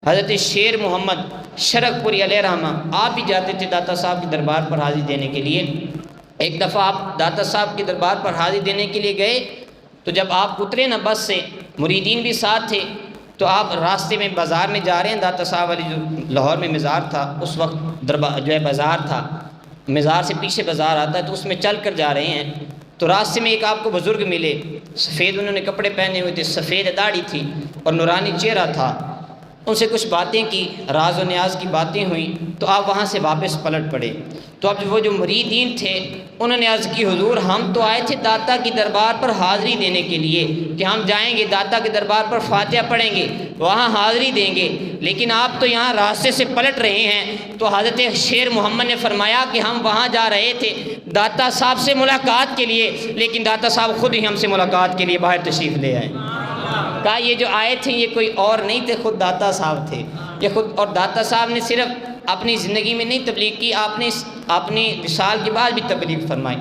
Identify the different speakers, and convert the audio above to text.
Speaker 1: حضرت شیر محمد شرک پوری علیہ رحمہ آپ بھی جاتے تھے داتا صاحب کے دربار پر حاضری دینے کے لیے۔ ایک دفعہ آپ داتا صاحب کے دربار پر حاضری دینے کے لیے گئے تو جب آپ اترے نا بس سے، مریدین بھی ساتھ تھے، تو آپ راستے میں بازار میں جا رہے ہیں، داتا صاحب والی جو لاہور میں مزار تھا اس وقت دربار جو ہے بازار تھا، مزار سے پیچھے بازار آتا ہے تو اس میں چل کر جا رہے ہیں، تو راستے میں ایک آپ کو بزرگ ملے، سفید انہوں نے کپڑے پہنے ہوئے تھے، سفید داڑھی تھی اور نورانی چہرہ تھا۔ ان سے کچھ باتیں کی، راز و نیاز کی باتیں ہوئیں، تو آپ وہاں سے واپس پلٹ پڑے۔ تو اب وہ جو مریدین تھے انہوں نے عرض کی، حضور ہم تو آئے تھے داتا کی دربار پر حاضری دینے کے لیے کہ ہم جائیں گے داتا کے دربار پر فاتحہ پڑھیں گے، وہاں حاضری دیں گے، لیکن آپ تو یہاں راستے سے پلٹ رہے ہیں۔ تو حضرت شیر محمد نے فرمایا کہ ہم وہاں جا رہے تھے داتا صاحب سے ملاقات کے لیے، لیکن داتا صاحب خود ہی ہم سے ملاقات کے لیے باہر تشریف لے آئے۔ کہا یہ جو آئے تھے یہ کوئی اور نہیں تھے، خود داتا صاحب تھے یہ خود۔ اور داتا صاحب نے صرف اپنی زندگی میں نہیں تبلیغ کی، آپ نے اپنی وصال کے بعد بھی تبلیغ فرمائی۔